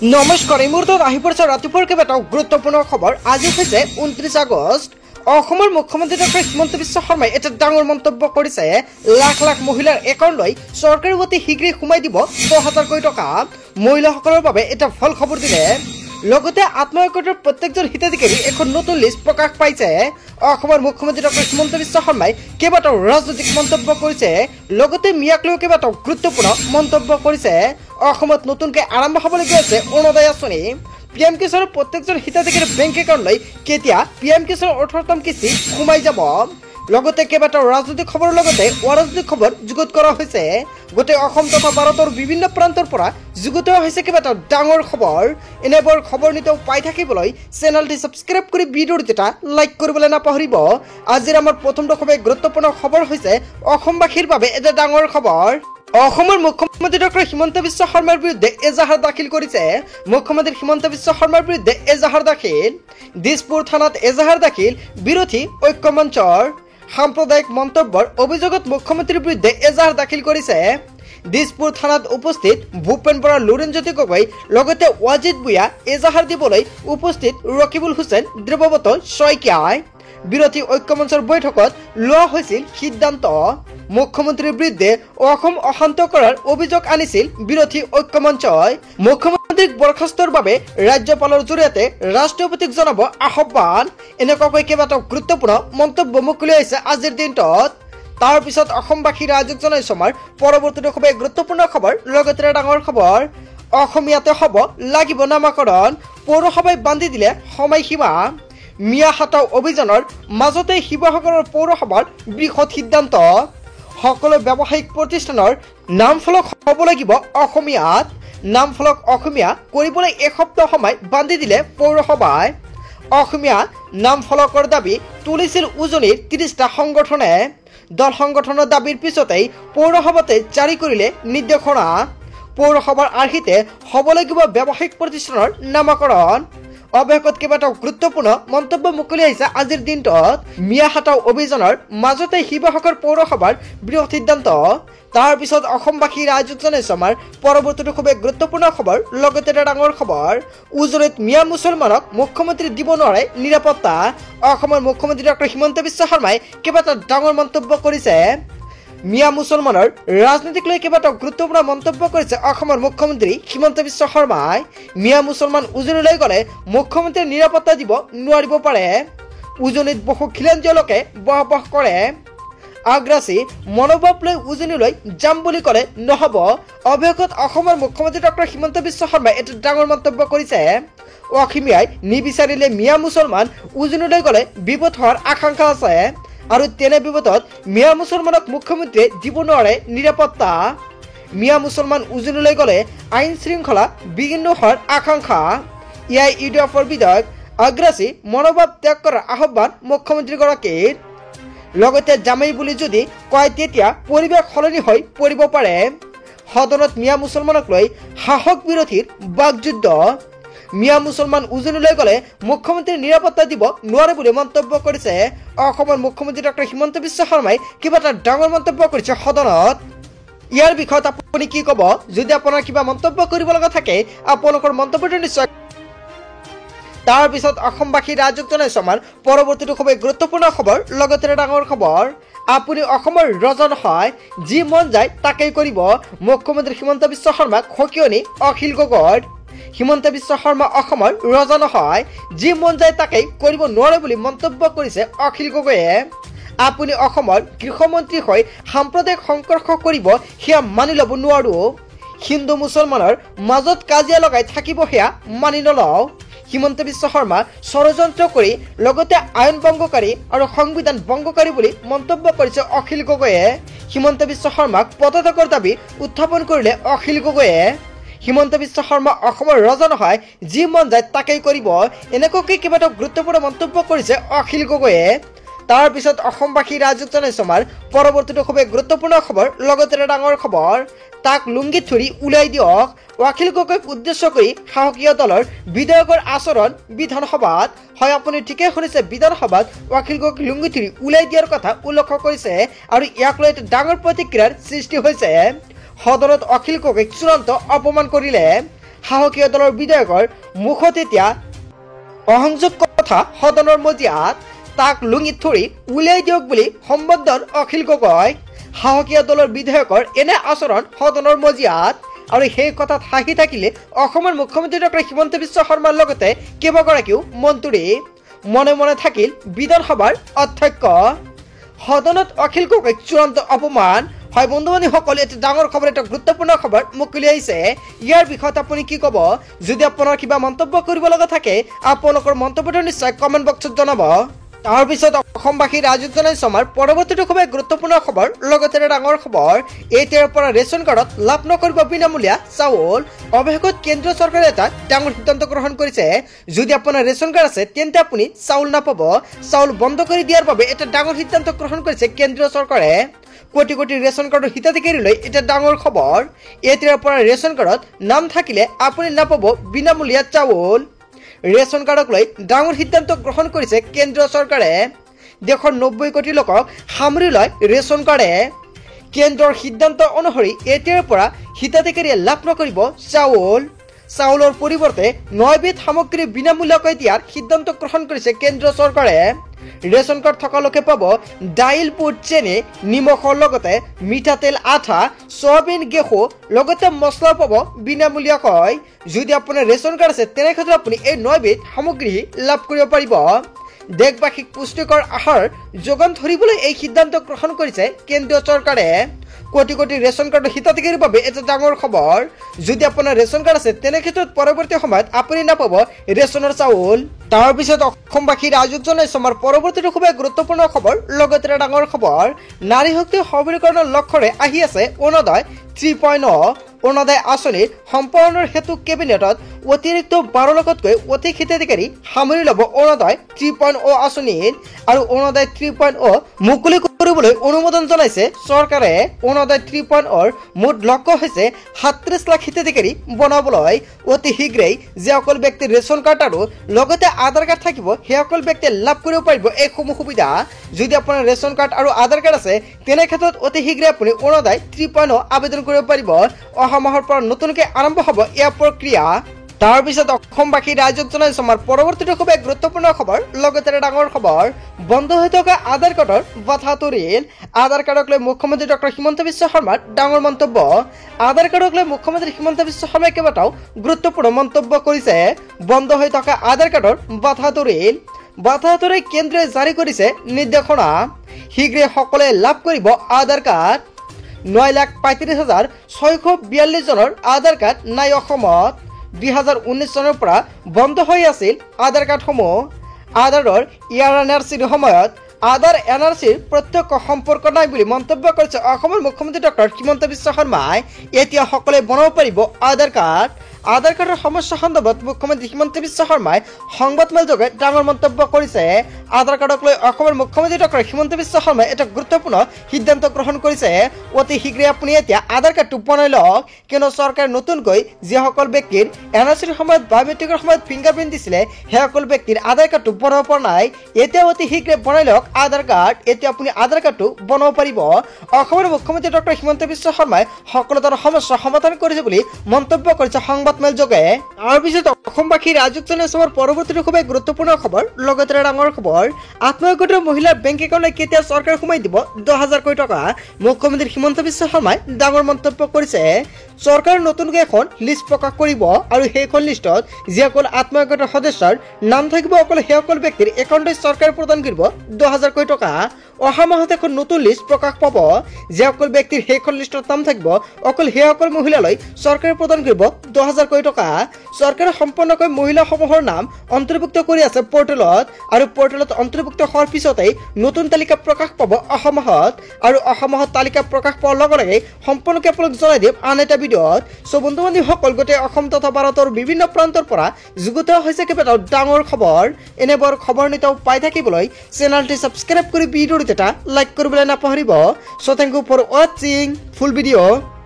নমস্কাৰ এই মুহূৰ্তত আহি পৰিছে ৰাতিপুৱাৰ কেইবাটাও গুৰুত্বপূৰ্ণ খবৰ। আজি হৈছে 29 আগষ্ট। অসমৰ মুখ্যমন্ত্ৰী ডক্টৰ হিমন্ত বিশ্ব শৰ্মাই এটা ডাঙৰ মন্তব্য কৰিছে। লাখ লাখ মহিলাৰ একাউণ্টলৈ চৰকাৰে অতি শীঘ্ৰেই সোমাই দিব 10,000 কোটি টকা। মহিলাসকলৰ বাবে এটা ভাল খবৰ দিলে। লগতে আত্মসহায়ক প্ৰত্যেকজন হিতাধিকাৰী এখন নতুন লিষ্ট প্ৰকাশ পাইছে। অসমৰ মুখ্যমন্ত্ৰী ডক্টৰ হিমন্ত বিশ্ব শৰ্মাই কেইবাটাও ৰাজনৈতিক মন্তব্য কৰিছে। লগতে মিয়াক লৈ কেইবাটাও গুৰুত্বপূৰ্ণ মন্তব্য কৰিছে। অসমত নতুনকৈ আৰম্ভ হ'বলগীয়া আছে অৰুণোদয় আঁচনি। PM কিষাণৰ প্ৰত্যেকজন হিতাধিকাৰীৰ বেংক একাউণ্টলৈ কেতিয়া PM কিষাণৰ 18তম কিস্তি সোমাই যাব। লগতে কেইবাটাও ৰাজনৈতিক খবৰৰ লগতে অৰাজনৈতিক খবৰ যুগুত কৰা হৈছে। গোটেই অসম তথা ভাৰতৰ বিভিন্ন প্ৰান্তৰ পৰা যুগুত হৈছে কেইবাটাও ডাঙৰ খবৰ। এনেবোৰ খবৰ নিতৌ পাই থাকিবলৈ চেনেলটি ছাবস্ক্ৰাইব কৰি ভিডিঅ'টো এটা লাইক কৰিবলৈ নাপাহৰিব। আজিৰ আমাৰ প্ৰথম দশমে গুৰুত্বপূৰ্ণ খবৰ হৈছে অসমবাসীৰ বাবে এটা ডাঙৰ খবৰ। অসমৰ মুখ্যমন্ত্ৰী ডক্টৰ হিমন্ত বিশ্ব শৰ্মাৰ বিৰুদ্ধে এজাহাৰ দাখিল কৰিছে। মুখ্যমন্ত্ৰী হিমন্ত বিশ্ব শৰ্মাৰ বিৰুদ্ধে এজাহাৰ দাখিল। দিছপুৰ থানাত এজাহাৰ দাখিল বিৰোধী ঐক্য মঞ্চৰ। সাম্প্ৰদায়িক মন্তব্যৰ অভিযোগত মুখ্যমন্ত্ৰীৰ বিৰুদ্ধে এজাহাৰ দাখিল কৰিছে। দিছপুৰ থানাত উপস্থিত ভূপেন বৰা, লুৰিণজ্যোতি গগৈ লগতে ৱাজিদ ভূঞা এজাহাৰ দিবলৈ উপস্থিত ৰকিবুল হুছেইন, দেৱব্ৰত শইকীয়াই। বিৰোধী ঐক্য মঞ্চৰ বৈঠকত লোৱা হৈছিল সিদ্ধান্ত। মুখ্যমন্ত্ৰীৰ বিৰুদ্ধে অসম অশান্ত কৰাৰ অভিযোগ আনিছিল বিৰোধী ঐক্য মঞ্চই। মুখ্যমন্ত্ৰীক বৰখাস্তৰ বাবে ৰাজ্যপালৰ জৰিয়তে ৰাষ্ট্ৰপতিক জনাব আহ্বান। এনেকুৱাকৈ কেইবাটাও গুৰুত্বপূৰ্ণ মন্তব্য মুকলি হৈছে আজিৰ দিনটোত। তাৰ পিছত অসমবাসী ৰাইজক জনাইছো আমাৰ পৰৱৰ্তী খুবেই গুৰুত্বপূৰ্ণ খবৰ। লগতে ডাঙৰ খবৰ, অসমীয়াতে হ'ব লাগিব নামাকৰণ। পৌৰসভাই বান্ধি দিলে সময়সীমা। মিয়া হাটাও অভিযানৰ মাজতে শিৱসাগৰৰ পৌৰসভাৰ বৃহৎ সিদ্ধান্ত। সকলো ব্যৱসায়িক প্ৰতিষ্ঠানৰ নামফলক হ'ব লাগিব অসমীয়াত। নামফলক অসমীয়া কৰিবলৈ এসপ্তাহ সময় বান্ধি দিলে পৌৰসভাই। অসমীয়া নামফলকৰ দাবী তুলিছিল উজনিৰ 30টা সংগঠনে। দল সংগঠনৰ দাবীৰ পিছতেই পৌৰসভাতে জাৰি কৰিলে নিৰ্দেশনা। পৌৰসভাৰ আৰ্হিতে হ'ব লাগিব ব্যৱসায়িক প্ৰতিষ্ঠানৰ নামকৰণ। অৱশেষত কেইবাটাও গুৰুত্বপূৰ্ণ মন্তব্য মুকলি আহিছে আজিৰ দিনটোত। মিয়া হাটাও অভিযানৰ মাজতে শিৱসাগৰ পৌৰসভাৰ বৃহৎ সিদ্ধান্ত। তাৰ পিছত অসমবাসী ৰাইজক জনাইছো আমাৰ পৰৱৰ্তীটো খুবেই গুৰুত্বপূৰ্ণ খবৰ। লগতে ডাঙৰ খবৰ, উজনিত মিয়া মুছলমানক মুখ্যমন্ত্ৰী দিব নোৱাৰে নিৰাপত্তা। অসমৰ মুখ্যমন্ত্ৰী ডক্টৰ হিমন্ত বিশ্ব শৰ্মাই কেইবাটাও ডাঙৰ মন্তব্য কৰিছে। মিয়া মুছলমানৰ ৰাজনীতিক লৈ কেইবাটাও গুৰুত্বপূৰ্ণ মন্তব্য কৰিছে অসমৰ মুখ্যমন্ত্ৰী হিমন্ত বিশ্ব শৰ্মাই। মিয়া মুছলমান উজনিলৈ গ'লে মুখ্যমন্ত্ৰীয়ে নিৰাপত্তা দিব নোৱাৰিব পাৰে। উজনিত বহু খিলঞ্জীয় লোকে বসবাস কৰে। আগ্ৰাসী মনোভাৱ লৈ উজনিলৈ যাম বুলি ক'লে নহ'ব। অৱশেষত অসমৰ মুখ্যমন্ত্ৰী ডক্টৰ হিমন্ত বিশ্ব শৰ্মাই এটা ডাঙৰ মন্তব্য কৰিছে। অসমীয়াই নিবিচাৰিলে মিয়া মুছলমান উজনিলৈ গ'লে বিপদ হোৱাৰ আশংকা আছে। আৰু তেনে বিপদত মিয়া মুছলমানক মুখ্যমন্ত্ৰীয়ে দিব নোৱাৰে নিৰাপত্তা। মিয়া মুছলমান উজনিলৈ গ'লে আইন শৃংখলা বিঘ্ন হোৱাৰ আশংকা। UDFৰ বিধায়ক আগ্ৰাসী মনোভাৱ ত্যাগ কৰাৰ আহ্বান মুখ্যমন্ত্ৰীগৰাকীৰ। লগতে জামাই বুলি যদি কয় তেতিয়া পৰিৱেশ সলনি হৈ পৰিব পাৰে। সদনত মিয়া মুছলমানক লৈ শাসক বিৰোধীৰ বাকযুদ্ধ। মিয়া মুছলমান উজনিলৈ গ'লে মুখ্যমন্ত্ৰীৰ নিৰাপত্তা দিব নোৱাৰে বুলি মন্তব্য কৰিছে অসমৰ মুখ্যমন্ত্ৰী ডক্টৰ হিমন্ত বিশ্ব শৰ্মাই। কিবা এটা ডাঙৰ মন্তব্য কৰিছে সদনত। ইয়াৰ বিষয়ত আপুনি কি ক'ব? যদি আপোনাৰ কিবা মন্তব্য কৰিব লগা থাকে আপোনালোকৰ মন্তব্যটো নিশ্চয়। তাৰ পিছত অসমবাসী ৰাইজক জনাইছো আমাৰ পৰৱৰ্তীটো খুবেই গুৰুত্বপূৰ্ণ খবৰ। লগতে ডাঙৰ খবৰ, আপুনি অসমৰ ৰজা নহয়, যি মন যায় তাকেই কৰিব। মুখ্যমন্ত্ৰী হিমন্ত বিশ্ব শৰ্মাক সকিয়নি অখিল গগৈৰ। হিমন্ত বিশ্ব শৰ্মা অসমৰ ৰজা নহয়, যি মন যায় তাকেই কৰিব নোৱাৰে বুলি মন্তব্য কৰিছে অখিল গগৈয়ে। আপুনি অসমৰ গৃহমন্ত্ৰী হৈ সাম্প্ৰদায়িক সংঘৰ্ষ কৰিব সেয়া মানি ল'ব নোৱাৰো। হিন্দু মুছলমানৰ মাজত কাজিয়া লগাই থাকিব সেয়া মানি নলওঁ। হিমন্ত বিশ্ব শৰ্মা ষড়যন্ত্ৰ কৰি লগতে আইন ভংগকাৰী আৰু সংবিধান ভংগকাৰী বুলি মন্তব্য কৰিছে অখিল গগৈয়ে। হিমন্ত বিশ্ব শৰ্মাক পদত্যাগৰ দাবী উত্থাপন কৰিলে অখিল গগৈয়ে। হিমন্ত বিশ্ব শৰ্মা অসমৰ ৰজা নহয়, যি মন যায় তাকেই কৰিব। এনেকুৱাকৈ কেইবাটাও গুৰুত্বপূৰ্ণ মন্তব্য কৰিছে অখিল গগৈয়ে। তাৰ পিছত অসমবাসী ৰাইজক জনাইছো আমাৰ পৰৱৰ্তীটো খুবেই গুৰুত্বপূৰ্ণ খবৰ। লগতে ডাঙৰ খবৰ, তাক লুংগিত ধৰি উলিয়াই দিয়ক। অখিল গগৈক উদ্দেশ্য কৰি শাসকীয় দলৰ বিধায়কৰ আচৰণ বিধানসভাত। হয়, আপুনি ঠিকে শুনিছে, বিধানসভাত অখিল গগৈক লুংগি ধৰি উলিয়াই দিয়াৰ কথা উল্লেখ কৰিছে। আৰু ইয়াক লৈ এটা ডাঙৰ প্ৰতিক্ৰিয়াৰ সৃষ্টি হৈছে। সদনত অখিল গগৈক চূড়ান্ত অপমান কৰিলে। সাহসীয় দলৰ বিধায়কৰ মুখত এতিয়া অসংযোগ কথা সদনৰ মজিয়াত তাক লুঙিত ধৰি উলিয়াই দিয়ক বুলি সম্বোধন অখিল গগৈ। সাহসীয় দলৰ বিধায়কৰ এনে আচৰণ সদনৰ মজিয়াত আৰু সেই কথাত হাঁহি থাকিলে অসমৰ মুখ্যমন্ত্ৰী ডক্টৰ হিমন্ত বিশ্ব শৰ্মাৰ লগতে কেইবাগৰাকীও মন্ত্ৰী। মনে মনে থাকিল বিধানসভাৰ অধ্যক্ষ। সদনত অখিল গগৈক চূড়ান্ত অপমান। হয় বন্ধু বান্ধৱীসকল, এটা ডাঙৰ খবৰ, এটা গুৰুত্বপূৰ্ণ খবৰ মুকলি আহিছে। ইয়াৰ বিষয়ত আপুনি কি ক'ব? যদি আপোনাৰ কিবা মন্তব্য কৰিব লগা থাকে আপোনালোকৰ মন্তব্যটো নিশ্চয় কমেণ্ট বক্সত জনাব। তাৰপিছত অসমবাসী ৰাজুক জনাইছো আমাৰ পৰৱৰ্তীটো খুবেই গুৰুত্বপূৰ্ণ খবৰ, লগতে ডাঙৰ খবৰ। এতিয়াৰ পৰা ৰেচন কাৰ্ডত লাভ নকৰিব বিনামূলীয়া চাউল। অৱশেষত কেন্দ্ৰীয় চৰকাৰে এটা ডাঙৰ সিদ্ধান্ত গ্ৰহণ কৰিছে। যদি আপোনাৰ ৰেচন কাৰ্ড আছে তেন্তে আপুনি চাউল নাপাব। চাউল বন্ধ কৰি দিয়াৰ বাবে এটা ডাঙৰ সিদ্ধান্ত গ্ৰহণ কৰিছে কেন্দ্ৰীয় চৰকাৰে। কোটি কোটি ৰেচন কাৰ্ডৰ হিতাধিকাৰীলৈ এটা ডাঙৰ খবৰ। এতিয়াৰ পৰা ৰেচন কাৰ্ডত নাম থাকিলে আপুনি নাপাব বিনামূলীয়া চাউল। ৰেচন কাৰ্ডক লৈ ডাঙৰ সিদ্ধান্ত গ্ৰহণ কৰিছে কেন্দ্ৰীয় চৰকাৰে। দেশৰ 90 কোটি লোকক সামৰি লয় ৰেচন কাৰ্ডে। কেন্দ্ৰৰ সিদ্ধান্ত অনুসৰি এতিয়াৰ পৰা হিতাধিকাৰীয়ে লাভ নকৰিব চাউল। চাউলৰ পৰিৱৰ্তে 9 বিধ সামগ্ৰী বিনামূলীয়াকৈ দিয়াৰ সিদ্ধান্ত গ্ৰহণ কৰিছে কেন্দ্ৰীয় চৰকাৰে। ৰেচন কাৰ্ড থকা লোকে পাব দাইল, বুট, চেনি, নিমখৰ লগতে মিঠাতেল, আঠা, চয়াবিন, গেহু লগতে মছলা পাব বিনামূলীয়াকৈ। যদি আপোনাৰ ৰেচন কাৰ্ড আছে তেনেক্ষেত্ৰত আপুনি এই 9 বিধ সামগ্ৰী লাভ কৰিব পাৰিব। দেশবাসীক পুষ্টিকৰ আহাৰ যোগান ধৰিবলৈ এই সিদ্ধান্ত গ্ৰহণ কৰিছে কেন্দ্ৰীয় চৰকাৰে। কোটি কোটি ৰেচন কাৰ্ডৰ হিতাধিকাৰীৰ বাবে এটা ডাঙৰ খবৰ। যদি আপোনাৰ ৰেচন কাৰ্ড আছে তেনেক্ষেত্ৰত পৰৱৰ্তী সময়ত আপুনি নাপাব ৰেচনৰ চাউল। তাৰপিছত অসমবাসী ৰাজুক জনাইছো আমাৰ পৰৱৰ্তীটো খুবেই গুৰুত্বপূৰ্ণ খবৰ, লগতে ডাঙৰ খবৰ। নাৰী শক্তি সবলীকৰণৰ লক্ষ্যৰে আহি আছে অৰুণোদয় 3.0। অৰুণোদয় আঁচনিৰ সম্প্ৰসাৰণৰ হেতু কেবিনেটত অতিৰিক্ত 12 লাখতকৈ অধিক হিতাধিকাৰী সামৰি ল'ব অৰুণোদয় 3.0 আঁচনিত। আৰু অৰুণোদয় 3.0 মুকলি কৰিবলৈ অনুমোদন জনাইছে চৰকাৰে। অৰুণোদয় 3.0 মুঠ লক্ষ্য হৈছে 37 লাখ হিতাধিকাৰী বনাবলৈ। অতি শীঘ্ৰেই যিসকল ব্যক্তিৰ ৰেচন কাৰ্ড আৰু লগতে আধাৰ কাৰ্ড থাকিব সেইসকল ব্যক্তিয়ে লাভ কৰিব পাৰিব এইসমূহ সুবিধা। যদি আপোনাৰ ৰেচন কাৰ্ড আৰু আধাৰ কাৰ্ড আছে তেনে ক্ষেত্ৰত অতি শীঘ্ৰে আপুনি অৰুণোদয় 3.0 আবেদন কৰিব পাৰিব। অহা মাহৰ পৰা নতুনকৈ আৰম্ভ হ'ব ইয়াৰ প্ৰক্ৰিয়া। তাৰপিছত অসমবাসী ৰাইজক জনাইছো আমাৰ পৰৱৰ্তীটো খুবেই গুৰুত্বপূৰ্ণ খবৰ, লগতে ডাঙৰ খবৰ। বন্ধ হৈ থকা আধাৰ কাৰ্ডৰ বাধা তৰিল। আধাৰ কাৰ্ডক লৈ মুখ্যমন্ত্ৰী ডক্টৰ হিমন্ত বিশ্ব শৰ্মাৰ ডাঙৰ মন্তব্য। আধাৰ কাৰ্ডক লৈ মুখ্যমন্ত্ৰী হিমন্ত বিশ্ব শৰ্মাই কেইবাটাও গুৰুত্বপূৰ্ণ মন্তব্য কৰিছে। বন্ধ হৈ থকা আধাৰ কাৰ্ডৰ বাধা তৰিল। বাধা তৰি কেন্দ্ৰই জাৰি কৰিছে নিৰ্দেশনা। শীঘ্ৰে সকলোৱে লাভ কৰিব আধাৰ কাৰ্ড। 9,35,642 জনৰ আধাৰ কাৰ্ড নাই অসমত। 2019 চনৰ পৰা বন্ধ হৈ আছিল আধাৰ কাৰ্ডসমূহ। আধাৰৰ এনআৰচিৰ সময়ত আধাৰ এনআৰচিৰ প্ৰত্যক্ষ সম্পৰ্ক নাই বুলি মন্তব্য কৰিছে অসমৰ মুখ্যমন্ত্ৰী ডক্টৰ হিমন্ত বিশ্ব শৰ্মাই। এতিয়া সকলোৱে বনাব পাৰিব আধাৰ কাৰ্ড। আধাৰ কাৰ্ডৰ সমস্যা সন্দৰ্ভত মুখ্যমন্ত্ৰী হিমন্ত বিশ্ব শৰ্মাই সংবাদমেলযোগে ডাঙৰ মন্তব্য কৰিছে। আধাৰ কাৰ্ডক লৈ অসমৰ মুখ্যমন্ত্ৰী ডক্টৰ হিমন্ত বিশ্ব শৰ্মাই এটা গুৰুত্বপূৰ্ণ সিদ্ধান্ত গ্ৰহণ কৰিছে। অতি শীঘ্ৰে আপুনি এতিয়া আধাৰ কাৰ্ডটো বনাই লওক, কিয়নো চৰকাৰে নতুনকৈ যিসকল ব্যক্তিৰ এনআৰচিৰ সময়ত বায়'মেট্ৰিকৰ সময়ত ফিংগাৰপ্ৰিণ্ট দিছিলে সেইসকল ব্যক্তিৰ আধাৰ কাৰ্ডটো বনাব পৰা নাই। এতিয়া অতি শীঘ্ৰে বনাই লওক আধাৰ কাৰ্ড। এতিয়া আপুনি আধাৰ কাৰ্ডটো বনাব পাৰিব। অসমৰ মুখ্যমন্ত্ৰী ডক্টৰ হিমন্ত বিশ্ব শৰ্মাই সকলো ধৰণৰ সমস্যা সমাধান কৰিছে বুলি মন্তব্য কৰিছে সংবাদমেলযোগে। তাৰপিছত অসমবাসী ৰাজুক জনাইছো আমাৰ পৰৱৰ্তীটো খুবেই গুৰুত্বপূৰ্ণ খবৰ, লগতে ডাঙৰ খবৰ। আত্মসহায়ক মহিলাৰ বেংক একাউণ্টলৈ কেতিয়া চৰকাৰে সোমাই দিব 10,000 কোটি টকা। মুখ্যমন্ত্ৰী হিমন্ত বিশ্ব শৰ্মাই ডাঙৰ মন্তব্য কৰিছে। চৰকাৰে নতুনকৈ এখন লিষ্ট প্ৰকাশ কৰিব আৰু সেইখন লিষ্টত যিসকল আত্মসহায়ক সদস্যৰ নাম থাকিব অকল সেইসকল ব্যক্তিৰ একাউণ্টত চৰকাৰে প্ৰদান কৰিব 10,000 কোটি টকা। অহা মাহত এখন নতুন লিষ্ট প্ৰকাশ পাব। যিসকল ব্যক্তিৰ সেইখন লিষ্টত নাম থাকিব অকল সেইসকল মহিলালৈ চৰকাৰে প্ৰদান কৰিব 10,000 কোটি টকা। চৰকাৰে সম্পূৰ্ণকৈ মহিলাসমূহৰ নাম অন্তৰ্ভুক্ত কৰি আছে পৰ্টেলত, আৰু পৰ্টেলত অন্তৰ্ভুক্ত হোৱাৰ পিছতেই নতুন তালিকা প্ৰকাশ পাব অহা মাহত। আৰু অহা মাহত তালিকা প্ৰকাশ পোৱাৰ লগে লগে সম্পূৰ্ণকৈ আপোনালোক জনাই দিম আন এটা ভিডিঅ'ত। বন্ধু বান্ধৱীসকল, গোটেই অসম তথা ভাৰতৰ বিভিন্ন প্ৰান্তৰ পৰা যুগুত হৈছে কেইবাটাও ডাঙৰ খবৰ। এনেবোৰ খবৰ নিতৌ পাই থাকিবলৈ চেনেলটি ছাবস্ক্ৰাইব কৰি ভিডিঅ'টো এটা লাইক কৰিবলৈ নাপাহৰিব। সো থেংক ইউ ফৰ ৱাচিং ফুল ভিডিঅ'।